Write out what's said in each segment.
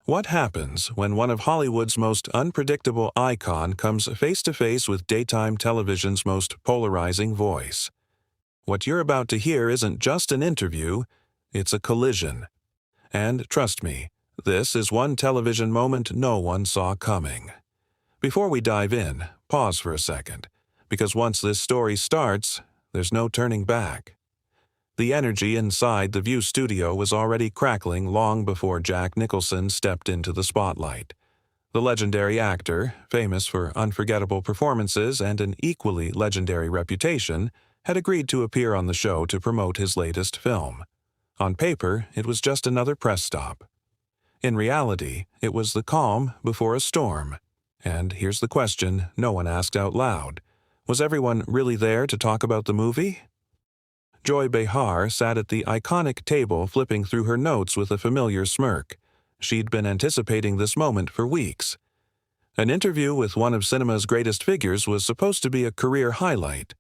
What happens when one of Hollywood's most unpredictable icon comes face-to-face with daytime television's most polarizing voice? What you're about to hear isn't just an interview, it's a collision. And trust me, this is one television moment no one saw coming. Before we dive in, pause for a second, because once this story starts, there's no turning back. The energy inside the View studio was already crackling long before Jack Nicholson stepped into the spotlight. The legendary actor, famous for unforgettable performances and an equally legendary reputation, had agreed to appear on the show to promote his latest film. On paper, it was just another press stop. In reality, it was the calm before a storm. And here's the question no one asked out loud. Was everyone really there to talk about the movie? Joy Behar sat at the iconic table flipping through her notes with a familiar smirk. She'd been anticipating this moment for weeks. An interview with one of cinema's greatest figures was supposed to be a career highlight.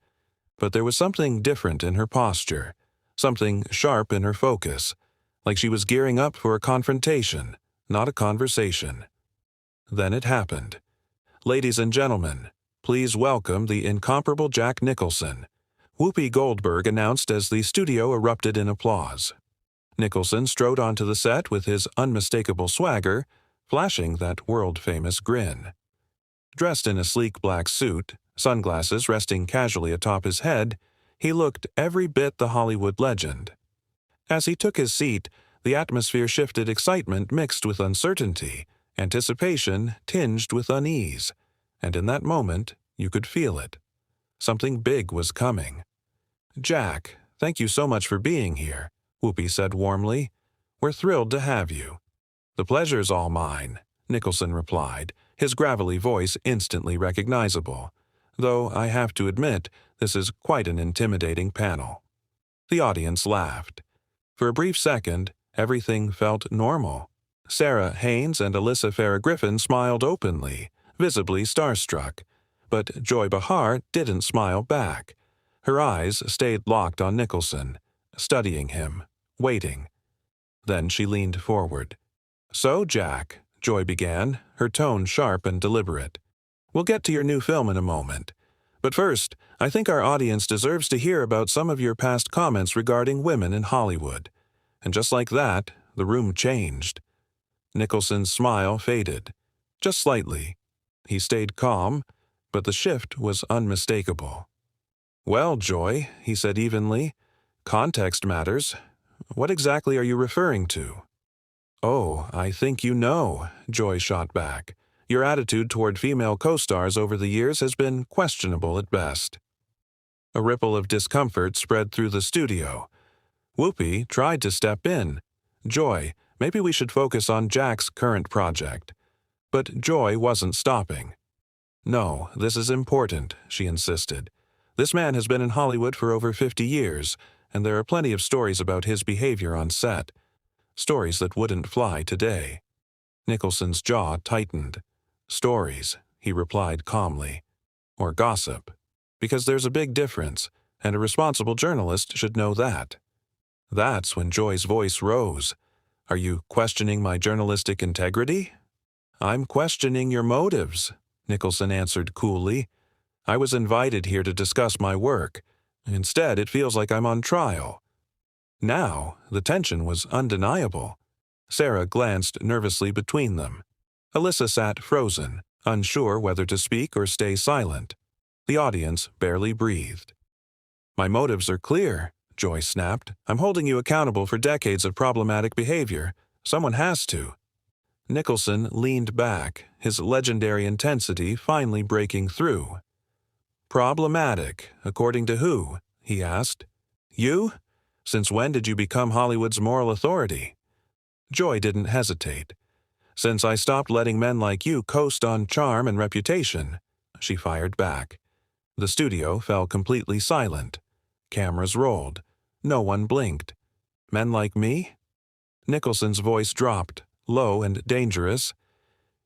But there was something different in her posture, something sharp in her focus, like she was gearing up for a confrontation, not a conversation. Then it happened. Ladies and gentlemen, please welcome the incomparable Jack Nicholson, Whoopi Goldberg announced as the studio erupted in applause. Nicholson strode onto the set with his unmistakable swagger, flashing that world-famous grin. Dressed in a sleek black suit, sunglasses resting casually atop his head, he looked every bit the Hollywood legend. As he took his seat, the atmosphere shifted, excitement mixed with uncertainty, anticipation tinged with unease, and in that moment, you could feel it. Something big was coming. "Jack, thank you so much for being here," Whoopi said warmly. "We're thrilled to have you." "The pleasure's all mine," Nicholson replied, his gravelly voice instantly recognizable, though I have to admit this is quite an intimidating panel. The audience laughed. For a brief second, everything felt normal. Sarah Haynes and Alyssa Farah Griffin smiled openly, visibly starstruck, but Joy Behar didn't smile back. Her eyes stayed locked on Nicholson, studying him, waiting. Then she leaned forward. "So, Jack," Joy began, her tone sharp and deliberate. "We'll get to your new film in a moment. But first, I think our audience deserves to hear about some of your past comments regarding women in Hollywood." And just like that, the room changed. Nicholson's smile faded, just slightly. He stayed calm, but the shift was unmistakable. "Well, Joy," he said evenly, "context matters. What exactly are you referring to?" "Oh, I think you know," Joy shot back. "Your attitude toward female co-stars over the years has been questionable at best." A ripple of discomfort spread through the studio. Whoopi tried to step in. "Joy, maybe we should focus on Jack's current project." But Joy wasn't stopping. "No, this is important," she insisted. "This man has been in Hollywood for over 50 years, and there are plenty of stories about his behavior on set. Stories that wouldn't fly today." Nicholson's jaw tightened. "Stories," he replied calmly. "Or gossip. Because there's a big difference, and a responsible journalist should know that." That's when Joy's voice rose. "Are you questioning my journalistic integrity?" "I'm questioning your motives," Nicholson answered coolly. "I was invited here to discuss my work. Instead, it feels like I'm on trial." Now, the tension was undeniable. Sarah glanced nervously between them. Alyssa sat frozen, unsure whether to speak or stay silent. The audience barely breathed. "My motives are clear," Joy snapped. "I'm holding you accountable for decades of problematic behavior. Someone has to." Nicholson leaned back, his legendary intensity finally breaking through. "Problematic, according to who?" he asked. "You? Since when did you become Hollywood's moral authority?" Joy didn't hesitate. "Since I stopped letting men like you coast on charm and reputation," she fired back. The studio fell completely silent. Cameras rolled. No one blinked. "Men like me?" Nicholson's voice dropped, low and dangerous.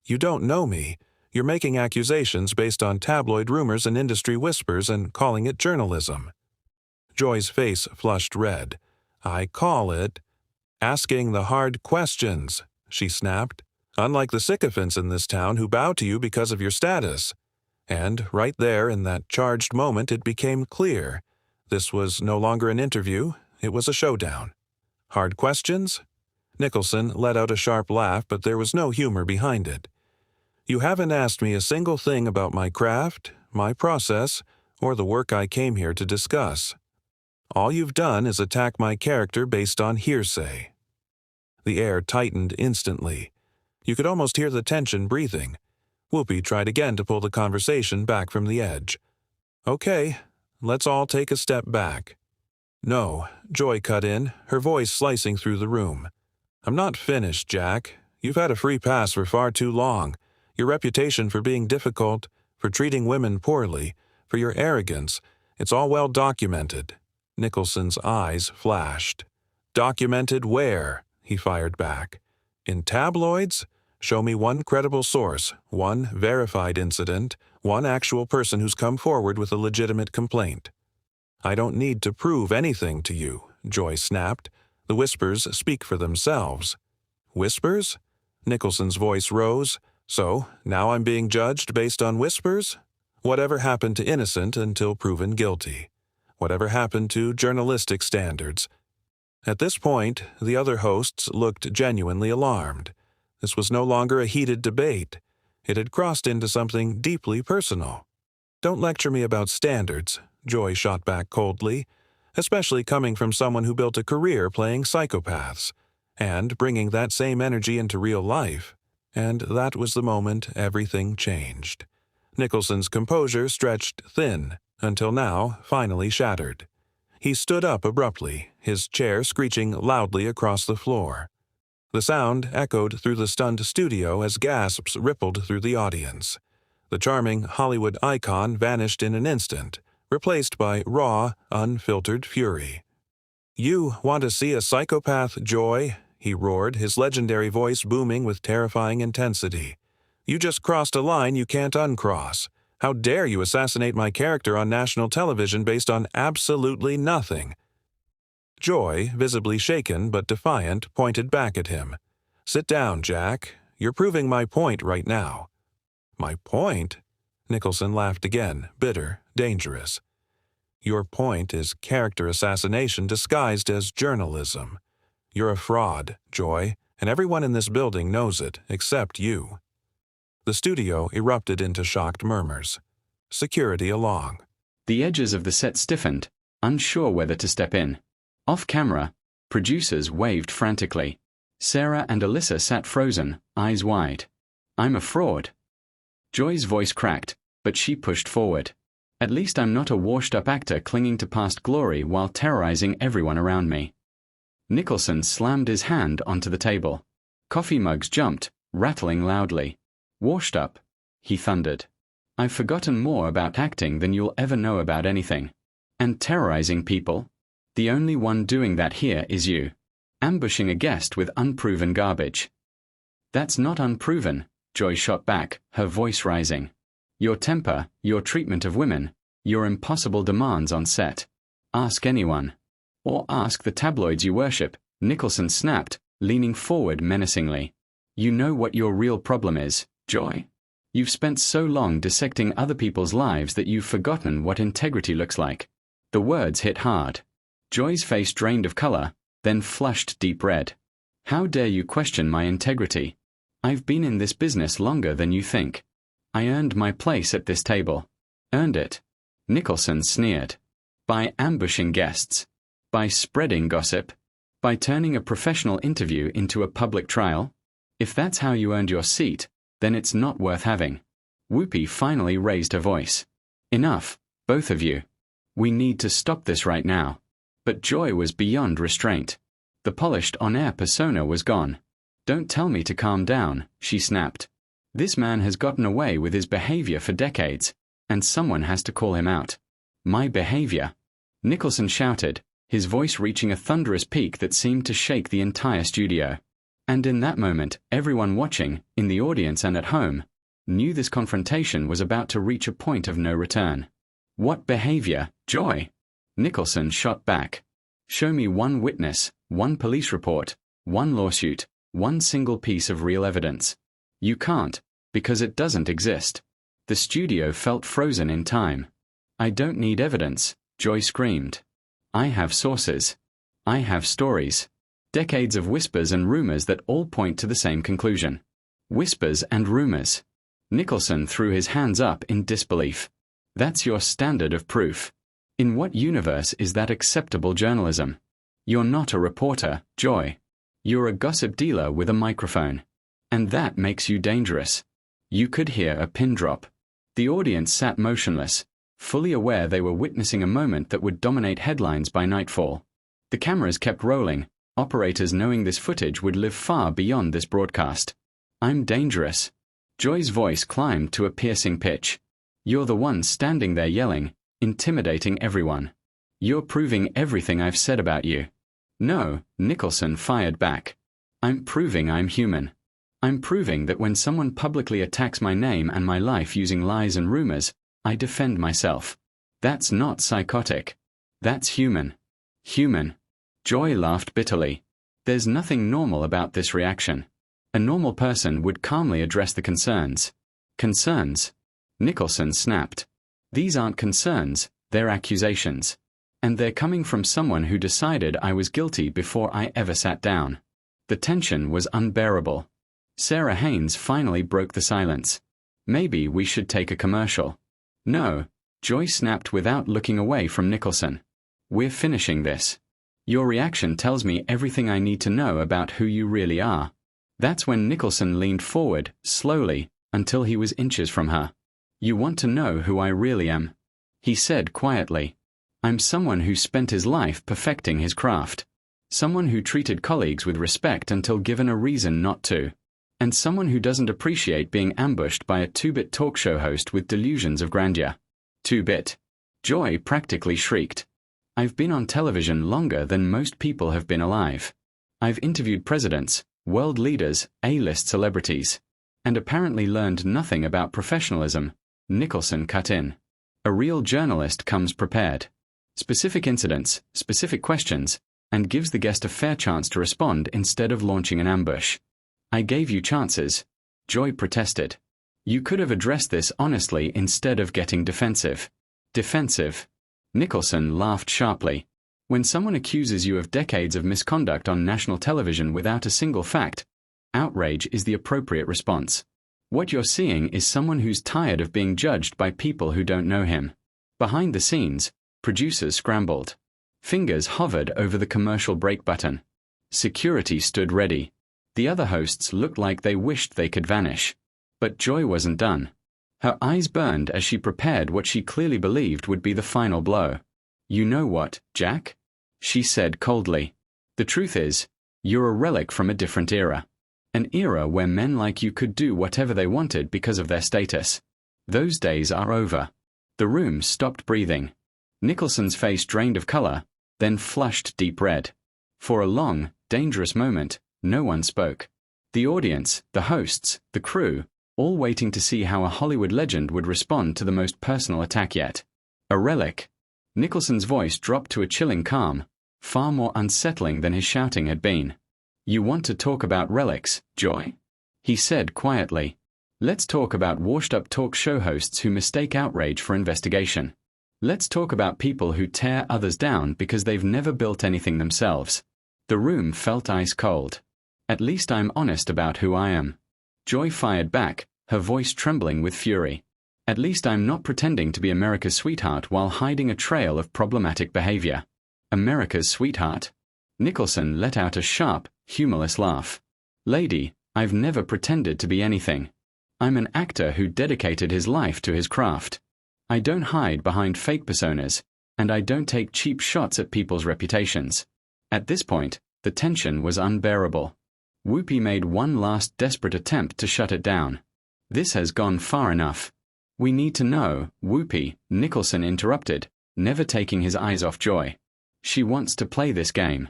"You don't know me. You're making accusations based on tabloid rumors and industry whispers and calling it journalism." Joy's face flushed red. "I call it asking the hard questions," she snapped. Unlike the sycophants in this town who bow to you because of your status. And right there in that charged moment it became clear. This was no longer an interview, it was a showdown. Hard questions? Nicholson let out a sharp laugh, but there was no humor behind it. You haven't asked me a single thing about my craft, my process, or the work I came here to discuss. All you've done is attack my character based on hearsay. The air tightened instantly. You could almost hear the tension breathing. Whoopi tried again to pull the conversation back from the edge. Okay, let's all take a step back. No, Joy cut in, her voice slicing through the room. I'm not finished, Jack. You've had a free pass for far too long. Your reputation for being difficult, for treating women poorly, for your arrogance, it's all well documented. Nicholson's eyes flashed. Documented where? He fired back. In tabloids? Show me one credible source, one verified incident, one actual person who's come forward with a legitimate complaint. I don't need to prove anything to you, Joy snapped. The whispers speak for themselves. Whispers? Nicholson's voice rose. So, now I'm being judged based on whispers? Whatever happened to innocent until proven guilty? Whatever happened to journalistic standards? At this point, the other hosts looked genuinely alarmed. This was no longer a heated debate. It had crossed into something deeply personal. Don't lecture me about standards, Joy shot back coldly, especially coming from someone who built a career playing psychopaths, and bringing that same energy into real life. And that was the moment everything changed. Nicholson's composure stretched thin, until now finally shattered. He stood up abruptly, his chair screeching loudly across the floor. The sound echoed through the stunned studio as gasps rippled through the audience. The charming Hollywood icon vanished in an instant, replaced by raw, unfiltered fury. You want to see a psychopath, Joy? He roared, his legendary voice booming with terrifying intensity. You just crossed a line you can't uncross. How dare you assassinate my character on national television based on absolutely nothing? Joy, visibly shaken but defiant, pointed back at him. Sit down, Jack. You're proving my point right now. My point? Nicholson laughed again, bitter, dangerous. Your point is character assassination disguised as journalism. You're a fraud, Joy, and everyone in this building knows it, except you. The studio erupted into shocked murmurs. Security along. The edges of the set stiffened, unsure whether to step in. Off camera, producers waved frantically. Sarah and Alyssa sat frozen, eyes wide. I'm a fraud. Joy's voice cracked, but she pushed forward. At least I'm not a washed-up actor clinging to past glory while terrorizing everyone around me. Nicholson slammed his hand onto the table. Coffee mugs jumped, rattling loudly. Washed up, he thundered. I've forgotten more about acting than you'll ever know about anything. And terrorizing people? The only one doing that here is you. Ambushing a guest with unproven garbage. That's not unproven, Joy shot back, her voice rising. Your temper, your treatment of women, your impossible demands on set. Ask anyone. Or ask the tabloids you worship, Nicholson snapped, leaning forward menacingly. You know what your real problem is, Joy? You've spent so long dissecting other people's lives that you've forgotten what integrity looks like. The words hit hard. Joy's face drained of color, then flushed deep red. How dare you question my integrity? I've been in this business longer than you think. I earned my place at this table. Earned it. Nicholson sneered. By ambushing guests. By spreading gossip. By turning a professional interview into a public trial. If that's how you earned your seat, then it's not worth having. Whoopi finally raised her voice. Enough, both of you. We need to stop this right now. But Joy was beyond restraint. The polished on-air persona was gone. Don't tell me to calm down, she snapped. This man has gotten away with his behavior for decades, and someone has to call him out. My behavior? Nicholson shouted, his voice reaching a thunderous peak that seemed to shake the entire studio. And in that moment, everyone watching, in the audience and at home, knew this confrontation was about to reach a point of no return. What behavior, Joy? Nicholson shot back. Show me one witness, one police report, one lawsuit, one single piece of real evidence. You can't, because it doesn't exist. The studio felt frozen in time. I don't need evidence, Joy screamed. I have sources. I have stories. Decades of whispers and rumors that all point to the same conclusion. Whispers and rumors. Nicholson threw his hands up in disbelief. That's your standard of proof. In what universe is that acceptable journalism? You're not a reporter, Joy. You're a gossip dealer with a microphone. And that makes you dangerous. You could hear a pin drop. The audience sat motionless, fully aware they were witnessing a moment that would dominate headlines by nightfall. The cameras kept rolling, operators knowing this footage would live far beyond this broadcast. I'm dangerous. Joy's voice climbed to a piercing pitch. You're the one standing there yelling, intimidating everyone. You're proving everything I've said about you. No, Nicholson fired back. I'm proving I'm human. I'm proving that when someone publicly attacks my name and my life using lies and rumors, I defend myself. That's not psychotic. That's human. Human. Joy laughed bitterly. There's nothing normal about this reaction. A normal person would calmly address the concerns. Concerns? Nicholson snapped. These aren't concerns, they're accusations. And they're coming from someone who decided I was guilty before I ever sat down. The tension was unbearable. Sarah Haynes finally broke the silence. Maybe we should take a commercial. No, Joy snapped without looking away from Nicholson. We're finishing this. Your reaction tells me everything I need to know about who you really are. That's when Nicholson leaned forward, slowly, until he was inches from her. You want to know who I really am? He said quietly. I'm someone who spent his life perfecting his craft. Someone who treated colleagues with respect until given a reason not to. And someone who doesn't appreciate being ambushed by a two-bit talk show host with delusions of grandeur. Two-bit. Joy practically shrieked. I've been on television longer than most people have been alive. I've interviewed presidents, world leaders, A-list celebrities. And apparently learned nothing about professionalism. Nicholson cut in. A real journalist comes prepared. Specific incidents, specific questions, and gives the guest a fair chance to respond instead of launching an ambush. I gave you chances. Joy protested. You could have addressed this honestly instead of getting defensive. Defensive. Nicholson laughed sharply. When someone accuses you of decades of misconduct on national television without a single fact, outrage is the appropriate response. What you're seeing is someone who's tired of being judged by people who don't know him. Behind the scenes, producers scrambled. Fingers hovered over the commercial break button. Security stood ready. The other hosts looked like they wished they could vanish. But Joy wasn't done. Her eyes burned as she prepared what she clearly believed would be the final blow. You know what, Jack? She said coldly. The truth is, you're a relic from a different era. An era where men like you could do whatever they wanted because of their status. Those days are over. The room stopped breathing. Nicholson's face drained of color, then flushed deep red. For a long, dangerous moment, no one spoke. The audience, the hosts, the crew, all waiting to see how a Hollywood legend would respond to the most personal attack yet. A relic. Nicholson's voice dropped to a chilling calm, far more unsettling than his shouting had been. You want to talk about relics, Joy? He said quietly. Let's talk about washed-up talk show hosts who mistake outrage for investigation. Let's talk about people who tear others down because they've never built anything themselves. The room felt ice cold. At least I'm honest about who I am. Joy fired back, her voice trembling with fury. At least I'm not pretending to be America's sweetheart while hiding a trail of problematic behavior. America's sweetheart? Nicholson let out a sharp, humorless laugh. Lady, I've never pretended to be anything. I'm an actor who dedicated his life to his craft. I don't hide behind fake personas, and I don't take cheap shots at people's reputations. At this point, the tension was unbearable. Whoopi made one last desperate attempt to shut it down. This has gone far enough. We need to know, Whoopi, Nicholson interrupted, never taking his eyes off Joy. She wants to play this game.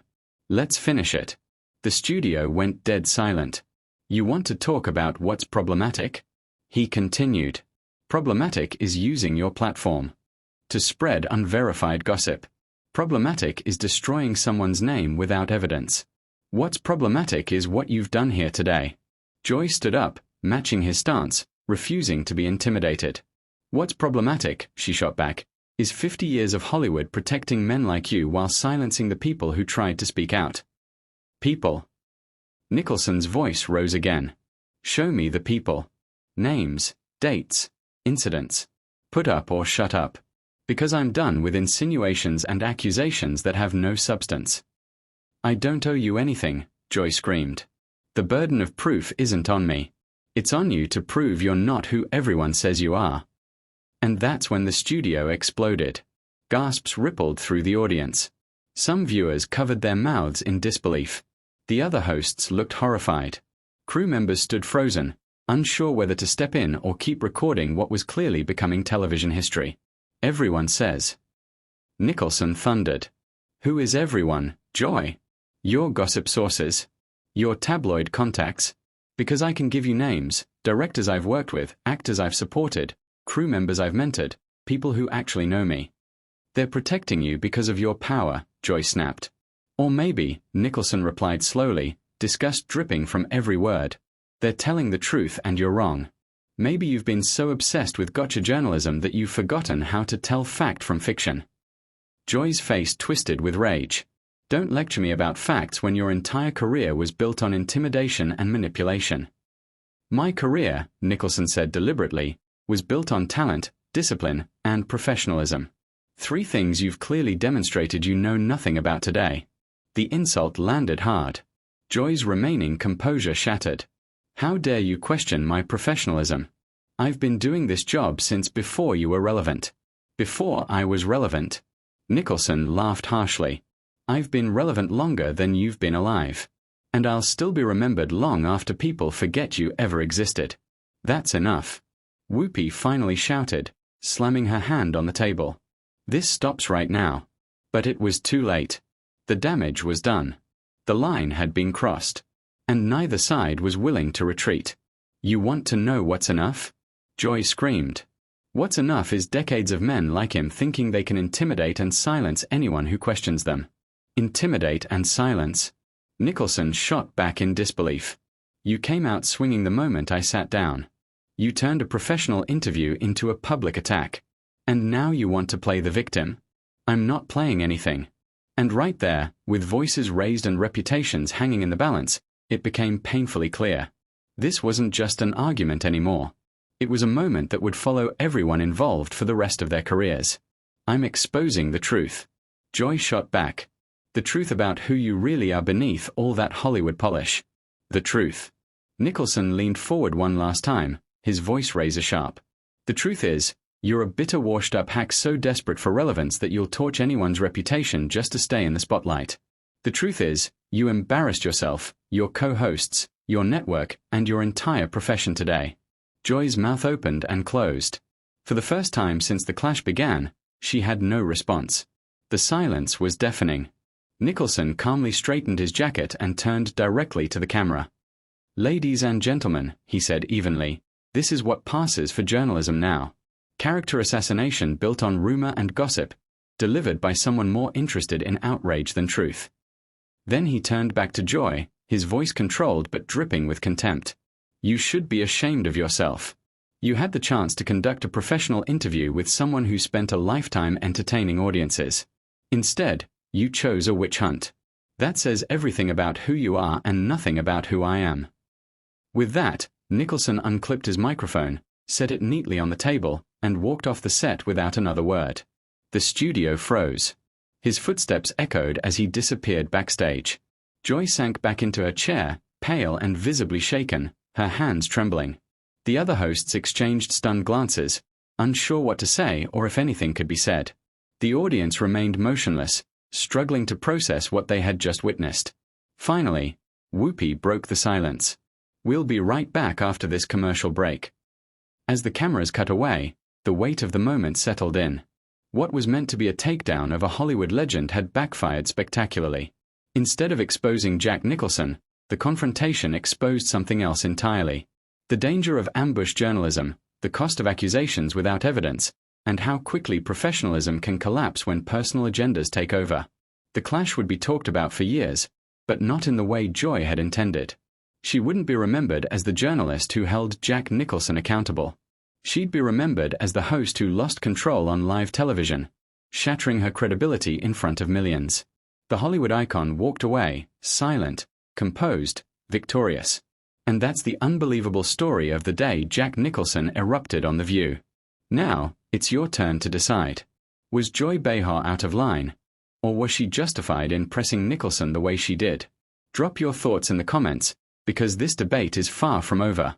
Let's finish it. The studio went dead silent. You want to talk about what's problematic? He continued. Problematic is using your platform to spread unverified gossip. Problematic is destroying someone's name without evidence. What's problematic is what you've done here today. Joy stood up, matching his stance, refusing to be intimidated. What's problematic, she shot back, is 50 years of Hollywood protecting men like you while silencing the people who tried to speak out. People. Nicholson's voice rose again. Show me the people. Names, dates, incidents. Put up or shut up. Because I'm done with insinuations and accusations that have no substance. I don't owe you anything, Joy screamed. The burden of proof isn't on me. It's on you to prove you're not who everyone says you are. And that's when the studio exploded. Gasps rippled through the audience. Some viewers covered their mouths in disbelief. The other hosts looked horrified. Crew members stood frozen, unsure whether to step in or keep recording what was clearly becoming television history. Everyone says. Nicholson thundered. Who is everyone, Joy? Your gossip sources. Your tabloid contacts. Because I can give you names, directors I've worked with, actors I've supported, crew members I've mentored, people who actually know me. They're protecting you because of your power, Joy snapped. Or maybe, Nicholson replied slowly, disgust dripping from every word. They're telling the truth and you're wrong. Maybe you've been so obsessed with gotcha journalism that you've forgotten how to tell fact from fiction. Joy's face twisted with rage. Don't lecture me about facts when your entire career was built on intimidation and manipulation. My career, Nicholson said deliberately, was built on talent, discipline, and professionalism. 3 things you've clearly demonstrated you know nothing about today. The insult landed hard. Joy's remaining composure shattered. How dare you question my professionalism? I've been doing this job since before you were relevant. Before I was relevant. Nicholson laughed harshly. I've been relevant longer than you've been alive. And I'll still be remembered long after people forget you ever existed. That's enough. Whoopi finally shouted, slamming her hand on the table. This stops right now. But it was too late. The damage was done. The line had been crossed. And neither side was willing to retreat. You want to know what's enough? Joy screamed. What's enough is decades of men like him thinking they can intimidate and silence anyone who questions them. Intimidate and silence. Nicholson shot back in disbelief. You came out swinging the moment I sat down. You turned a professional interview into a public attack. And now you want to play the victim? I'm not playing anything. And right there, with voices raised and reputations hanging in the balance, it became painfully clear. This wasn't just an argument anymore. It was a moment that would follow everyone involved for the rest of their careers. I'm exposing the truth. Joy shot back. The truth about who you really are beneath all that Hollywood polish. The truth. Nicholson leaned forward one last time, his voice razor sharp. The truth is, you're a bitter washed-up hack so desperate for relevance that you'll torch anyone's reputation just to stay in the spotlight. The truth is, you embarrassed yourself, your co-hosts, your network, and your entire profession today. Joy's mouth opened and closed. For the first time since the clash began, she had no response. The silence was deafening. Nicholson calmly straightened his jacket and turned directly to the camera. Ladies and gentlemen, he said evenly, this is what passes for journalism now. Character assassination built on rumor and gossip, delivered by someone more interested in outrage than truth. Then he turned back to Joy, his voice controlled but dripping with contempt. You should be ashamed of yourself. You had the chance to conduct a professional interview with someone who spent a lifetime entertaining audiences. Instead, you chose a witch hunt. That says everything about who you are and nothing about who I am. With that, Nicholson unclipped his microphone, set it neatly on the table, and walked off the set without another word. The studio froze. His footsteps echoed as he disappeared backstage. Joy sank back into her chair, pale and visibly shaken, her hands trembling. The other hosts exchanged stunned glances, unsure what to say or if anything could be said. The audience remained motionless, struggling to process what they had just witnessed. Finally, Whoopi broke the silence. We'll be right back after this commercial break. As the cameras cut away, the weight of the moment settled in. What was meant to be a takedown of a Hollywood legend had backfired spectacularly. Instead of exposing Jack Nicholson, the confrontation exposed something else entirely. The danger of ambush journalism, the cost of accusations without evidence, and how quickly professionalism can collapse when personal agendas take over. The clash would be talked about for years, but not in the way Joy had intended. She wouldn't be remembered as the journalist who held Jack Nicholson accountable. She'd be remembered as the host who lost control on live television, shattering her credibility in front of millions. The Hollywood icon walked away, silent, composed, victorious. And that's the unbelievable story of the day Jack Nicholson erupted on The View. Now, it's your turn to decide. Was Joy Behar out of line? Or was she justified in pressing Nicholson the way she did? Drop your thoughts in the comments, because this debate is far from over.